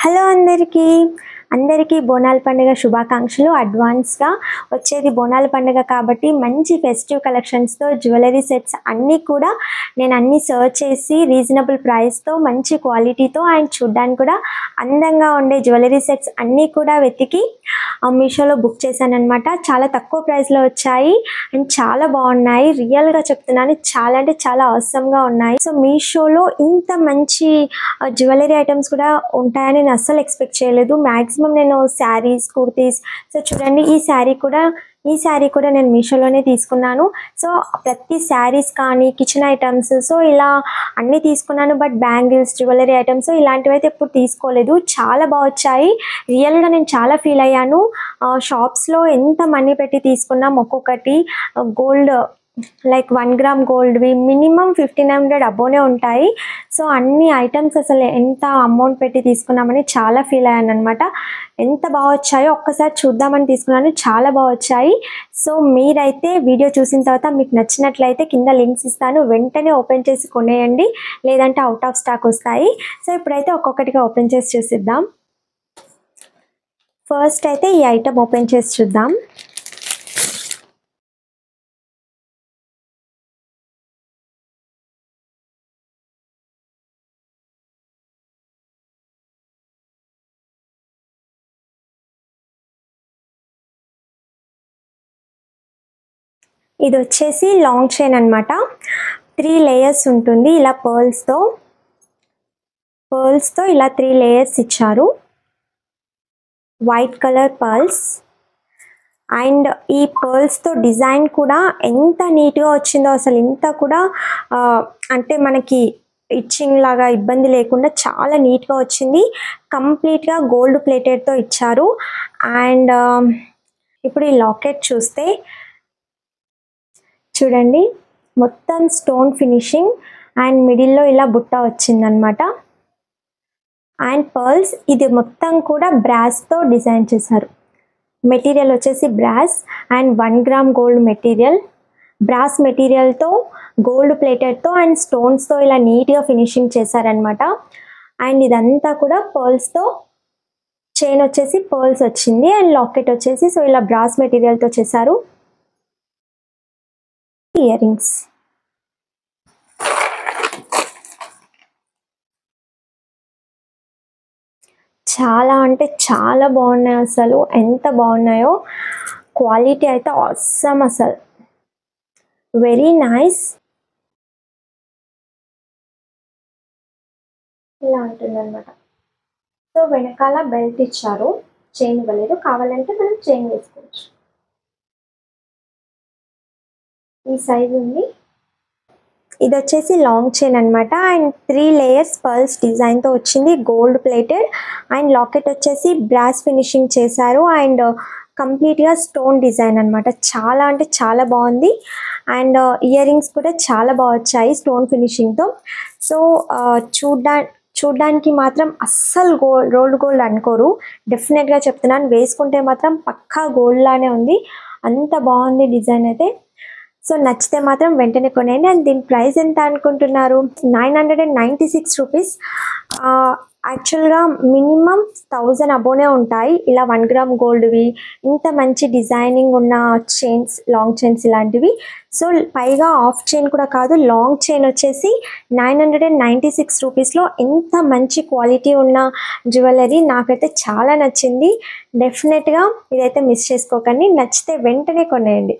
Hello అందరికీ బోనాల పండుగ శుభాకాంక్షలు. అడ్వాన్స్గా వచ్చేది బోనాల పండుగ కాబట్టి మంచి ఫెస్టివ్ కలెక్షన్స్తో జ్యువెలరీ సెట్స్ అన్నీ కూడా నేను అన్నీ సర్చ్ చేసి రీజనబుల్ ప్రైస్తో మంచి క్వాలిటీతో అండ్ చూడ్డానికి కూడా అందంగా ఉండే జ్యువెలరీ సెట్స్ అన్నీ కూడా వెతికి మీషోలో బుక్ చేశాను అనమాట. చాలా తక్కువ ప్రైస్లో వచ్చాయి అండ్ చాలా బాగున్నాయి. రియల్గా చెప్తున్నాను, చాలా అంటే చాలా అవసరంగా ఉన్నాయి. సో మీషోలో ఇంత మంచి జ్యువెలరీ ఐటమ్స్ కూడా ఉంటాయని నేను అస్సలు ఎక్స్పెక్ట్ చేయలేదు. మ్యాక్సిమం నేను శారీస్, కుర్తీస్, సో చూడండి ఈ శారీ కూడా నేను మీషోలోనే తీసుకున్నాను. సో ప్రతి శారీస్ కానీ కిచెన్ ఐటమ్స్ సో ఇలా అన్నీ తీసుకున్నాను. బట్ బ్యాంగిల్స్, జ్యువెలరీ ఐటమ్స్ ఇలాంటివి అయితే ఎప్పుడు తీసుకోలేదు. చాలా బాగా వచ్చాయి. రియల్గా నేను చాలా ఫీల్ అయ్యాను. షాప్స్లో ఎంత మనీ పెట్టి తీసుకున్నాం ఒక్కొక్కటి గోల్డ్ లైక్ 1 గ్రామ్ గోల్డ్వి మినిమం 1500 అబోనే ఉంటాయి. సో అన్ని ఐటమ్స్ అసలు ఎంత అమౌంట్ పెట్టి తీసుకున్నామని చాలా ఫీల్ అయ్యాను అనమాట. ఎంత బాగా వచ్చాయో ఒక్కసారి చూద్దామని తీసుకున్నాను. చాలా బాగా వచ్చాయి. సో మీరైతే వీడియో చూసిన తర్వాత మీకు నచ్చినట్లయితే కింద లింక్స్ ఇస్తాను, వెంటనే ఓపెన్ చేసి కొనేయండి, లేదంటే అవుట్ ఆఫ్ స్టాక్ వస్తాయి. సో ఇప్పుడైతే ఒక్కొక్కటిగా ఓపెన్ చేసి చూసిద్దాం. ఫస్ట్ అయితే ఈ ఐటమ్ ఓపెన్ చేసి చూద్దాం. ఇది వచ్చేసి లాంగ్ చైన్ అనమాట. 3 లేయర్స్ ఉంటుంది. ఇలా పర్ల్స్తో ఇలా 3 లేయర్స్ ఇచ్చారు. వైట్ కలర్ పర్ల్స్ అండ్ ఈ పర్ల్స్తో డిజైన్ కూడా ఎంత నీట్గా వచ్చిందో అసలు. ఇంత కూడా అంటే మనకి ఇచ్చింగ్ లాగా ఇబ్బంది లేకుండా చాలా నీట్గా వచ్చింది. కంప్లీట్గా గోల్డ్ ప్లేటెడ్తో ఇచ్చారు. అండ్ ఇప్పుడు ఈ లాకెట్ చూస్తే చూడండి, మొత్తం స్టోన్ ఫినిషింగ్ అండ్ మిడిల్లో ఇలా బుట్ట వచ్చిందనమాట. అండ్ పర్ల్స్ ఇది మొత్తం కూడా బ్రాస్తో డిజైన్ చేశారు. మెటీరియల్ వచ్చేసి brass and 1 gram gold material. Brass మెటీరియల్తో గోల్డ్ ప్లేటెడ్తో అండ్ స్టోన్స్తో ఇలా నీట్గా ఫినిషింగ్ చేశారనమాట. అండ్ ఇదంతా కూడా పర్ల్స్తో, చైన్ వచ్చేసి పర్ల్స్ వచ్చింది అండ్ లాకెట్ వచ్చేసి సో ఇలా బ్రాస్ మెటీరియల్తో చేశారు. ఇయర్ రింగ్స్ చాలా అంటే చాలా బాగున్నాయి. అసలు ఎంత బాగున్నాయో, క్వాలిటీ అయితే ఆసమ్, అసలు వెరీ నైస్. ఇలా ఉంటుందన్నమాట. సో వెనకాల బెల్ట్ ఇచ్చారు, చైన్ ఇవ్వలేదు. కావాలంటే మనం చైన్ వేసుకోవచ్చు. ఈ సైజ్ ఉంది. ఇది వచ్చేసి లాంగ్ చైన్ అనమాట. అండ్ 3 లేయర్స్ పర్ల్స్ డిజైన్తో వచ్చింది, గోల్డ్ ప్లేటెడ్. అండ్ లాకెట్ వచ్చేసి బ్రాస్ ఫినిషింగ్ చేశారు అండ్ కంప్లీట్గా స్టోన్ డిజైన్ అనమాట. చాలా అంటే చాలా బాగుంది. అండ్ ఇయర్ రింగ్స్ కూడా చాలా బాగా వచ్చాయి స్టోన్ ఫినిషింగ్తో. సో చూడ్డానికి మాత్రం అస్సలు రోల్డ్ గోల్డ్ అనుకోరు. డెఫినెట్గా చెప్తున్నాను, వేసుకుంటే మాత్రం పక్కా గోల్డ్ లానే ఉంది. అంత బాగుంది డిజైన్ అయితే. సో నచ్చితే మాత్రం వెంటనే కొనేయండి. అండ్ దీని ప్రైస్ ఎంత అనుకుంటున్నారు? 996 రూపీస్. యాక్చువల్గా మినిమం 1000 అబోనే ఉంటాయి ఇలా 1 గ్రామ్ గోల్డ్వి, ఇంత మంచి డిజైనింగ్ ఉన్న చైన్స్, లాంగ్ చైన్స్ ఇలాంటివి. సో పైగా హాఫ్ చైన్ కూడా కాదు, లాంగ్ చైన్ వచ్చేసి 996 రూపీస్లో ఎంత మంచి క్వాలిటీ ఉన్న జ్యువెలరీ. నాకైతే చాలా నచ్చింది. డెఫినెట్గా ఇదైతే మిస్ చేసుకోకండి. నచ్చితే వెంటనే కొనేయండి.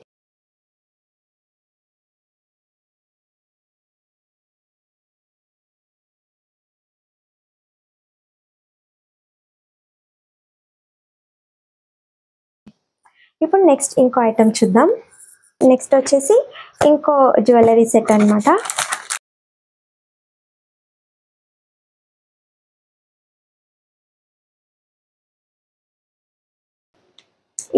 ఇప్పుడు నెక్స్ట్ ఇంకో ఐటమ్ చూద్దాం. నెక్స్ట్ వచ్చేసి ఇంకో జ్యువెలరీ సెట్ అనమాట.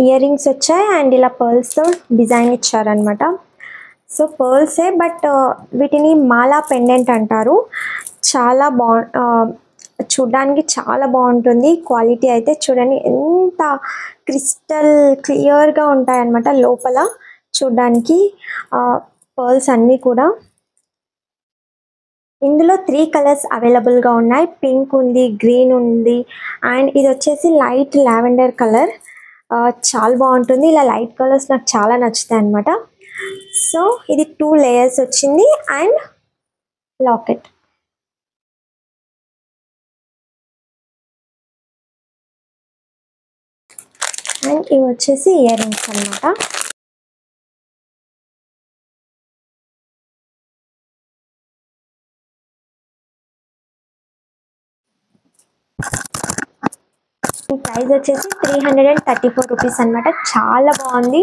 ఇయర్ రింగ్స్ వచ్చాయి అండ్ ఇలా పర్ల్స్తో డిజైన్ ఇచ్చారనమాట. సో పర్ల్సే బట్ వీటిని మాలా పెండెంట్ అంటారు. చాలా చూడ్డానికి చాలా బాగుంటుంది. క్వాలిటీ అయితే చూడండి ఎంత క్రిస్టల్ క్లియర్గా ఉంటాయన్నమాట లోపల చూడ్డానికి. పర్ల్స్ అన్నీ కూడా ఇందులో 3 కలర్స్ అవైలబుల్గా ఉన్నాయి. పింక్ ఉంది, గ్రీన్ ఉంది, అండ్ ఇది వచ్చేసి లైట్ లావెండర్ కలర్. చాలా బాగుంటుంది. ఇలా లైట్ కలర్స్ నాకు చాలా నచ్చుతాయి అనమాట. సో ఇది 2 లేయర్స్ వచ్చింది అండ్ లాకెట్. అండ్ ఇవి వచ్చేసి ఇయర్ రింగ్స్ అనమాట. ఈ ప్రైస్ వచ్చేసి 334 రూపీస్ అనమాట. చాలా బాగుంది.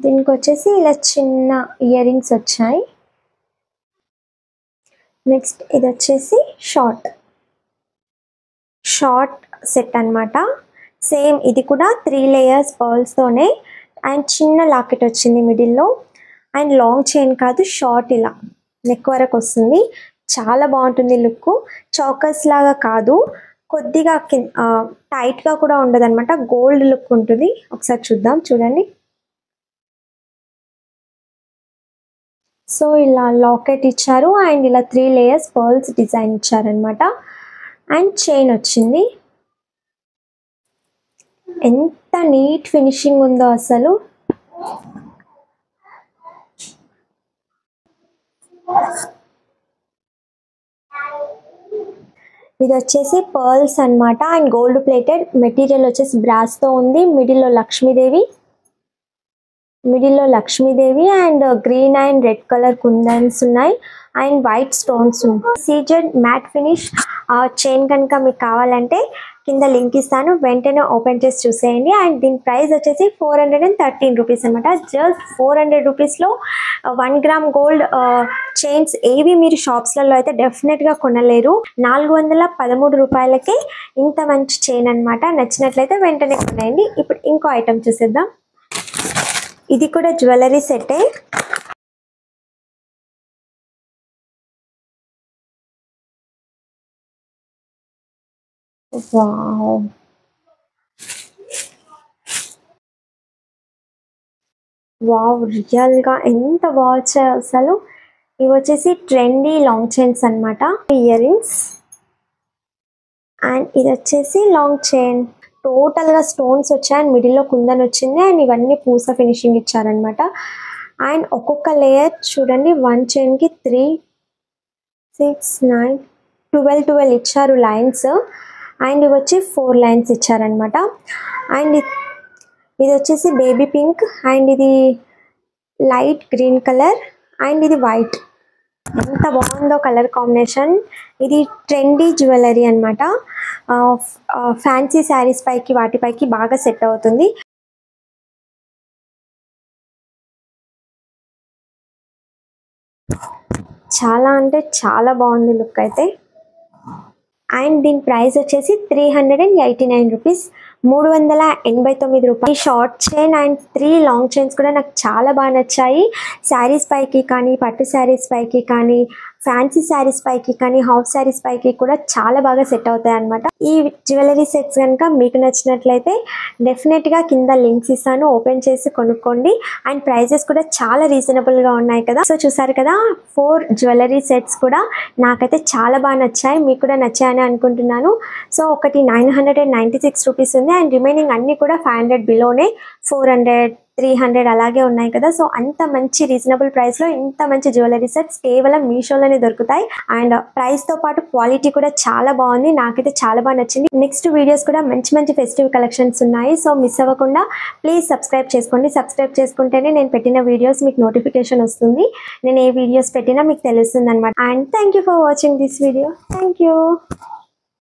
దీనికి వచ్చేసి ఇలా చిన్న ఇయర్ రింగ్స్ వచ్చాయి. నెక్స్ట్ ఇది వచ్చేసి షార్ట్ సెట్ అనమాట. సేమ్ ఇది కూడా 3 లేయర్స్ పర్ల్స్తోనే అండ్ చిన్న లాకెట్ వచ్చింది మిడిల్లో. అండ్ లాంగ్ చైన్ కాదు, షార్ట్ ఇలా నెక్ వరకు వస్తుంది. చాలా బాగుంటుంది లుక్. చాకర్స్ లాగా కాదు, కొద్దిగా టైట్గా కూడా ఉండదు అనమాట. గోల్డ్ లుక్ ఉంటుంది. ఒకసారి చూద్దాం, చూడండి. సో ఇలా లాకెట్ ఇచ్చారు అండ్ ఇలా 3 లేయర్స్ పర్ల్స్ డిజైన్ ఇచ్చారనమాట. అండ్ చైన్ వచ్చింది. ఎంత నీట్ ఫినిషింగ్ ఉందో అసలు. ఇది వచ్చేసి పర్ల్స్ అనమాట అండ్ గోల్డ్ ప్లేటెడ్. మెటీరియల్ వచ్చేసి బ్రాస్తో ఉంది. మిడిల్లో Lakshmidevi and green and red colour kundans ఉన్నాయి అండ్ వైట్ స్టోన్స్ ఉన్నాయి. సీజెడ్ మ్యాట్ ఫినిష్ చైన్ కనుక మీకు కావాలంటే కింద లింక్ ఇస్తాను, వెంటనే ఓపెన్ చేసి చూసేయండి. అండ్ దీని ప్రైస్ వచ్చేసి 413 రూపీస్ అనమాట. జస్ట్ 400 రూపీస్లో 1 గ్రామ్ గోల్డ్ చైన్స్ ఏవి మీరు షాప్స్లలో అయితే డెఫినెట్గా కొనలేరు. 413 రూపాయలకే ఇంత మంచి చైన్ అనమాట. నచ్చినట్లయితే వెంటనే కొనేయండి. ఇప్పుడు ఇంకో ఐటమ్ చూసేద్దాం. ఇది కూడా జ్యువెలరీ సెట్టే. వావ్, రియల్గా ఎంత బాగుంటాయి అసలు. ఇవి వచ్చేసి ట్రెండీ లాంగ్ చైన్స్ అనమాట. ఇయర్ రింగ్స్ అండ్ ఇది వచ్చేసి లాంగ్ చైన్. టోటల్గా స్టోన్స్ వచ్చాయి అండ్ మిడిల్లో కుందన్ వచ్చింది అండ్ ఇవన్నీ పూస ఫినిషింగ్ ఇచ్చారనమాట. అండ్ ఒక్కొక్క లేయర్ చూడండి, 1 చైన్కి 3, 6, 9, 12 ఇచ్చారు లైన్స్. అండ్ ఇవి వచ్చి 4 లైన్స్ ఇచ్చారనమాట. అండ్ ఇది వచ్చేసి బేబీ పింక్ అండ్ ఇది లైట్ గ్రీన్ కలర్ అండ్ ఇది వైట్. ఎంత బాగుందో కలర్ కాంబినేషన్. ఇది ట్రెండీ జ్యువెలరీ అనమాట. ఫ్యాన్సీ శారీస్ పైకి వాటిపైకి బాగా సెట్ అవుతుంది. చాలా అంటే చాలా బాగుంది లుక్ అయితే. అండ్ దీని ప్రైస్ వచ్చేసి 389 రూపీస్, 389 రూపాయలు. ఈ short chain and 3 long chains కూడా నాకు చాలా బాగా నచ్చాయి. శారీస్ పైకి కానీ, పట్టు శారీస్ పైకి కానీ, ఫ్యాన్సీ శారీస్ పైకి కానీ, హాఫ్ శారీస్ పైకి కూడా చాలా బాగా సెట్ అవుతాయి అనమాట. ఈ జ్యువెలరీ సెట్స్ కనుక మీకు నచ్చినట్లయితే డెఫినెట్గా కింద లింక్స్ ఇస్తాను, ఓపెన్ చేసి కొనుక్కోండి. అండ్ ప్రైజెస్ కూడా చాలా రీజనబుల్గా ఉన్నాయి కదా. సో చూసారు కదా, 4 జ్యువెలరీ సెట్స్ కూడా నాకైతే చాలా బాగా నచ్చాయి. మీకు కూడా నచ్చాయని అనుకుంటున్నాను. సో ఒకటి 996 రూపీస్ ఉంది అండ్ రిమైనింగ్ అన్నీ కూడా 500 బిలోనే, 400, 300 అలాగే ఉన్నాయి కదా. సో అంత మంచి రీజనబుల్ ప్రైస్లో ఇంత మంచి జ్యువెలరీ సెట్స్ కేవలం మీషోలోనే దొరుకుతాయి. అండ్ ప్రైస్తో పాటు క్వాలిటీ కూడా చాలా బాగుంది. నాకైతే చాలా బాగా నచ్చింది. నెక్స్ట్ వీడియోస్ కూడా మంచి మంచి ఫెస్టివ్ కలెక్షన్స్ ఉన్నాయి. సో మిస్ అవ్వకుండా ప్లీజ్ సబ్స్క్రైబ్ చేసుకోండి. సబ్స్క్రైబ్ చేసుకుంటేనే నేను పెట్టిన వీడియోస్ మీకు నోటిఫికేషన్ వస్తుంది. నేను ఏ వీడియోస్ పెట్టినా మీకు తెలుస్తుంది అనమాట. And thank you for watching this video. Thank you.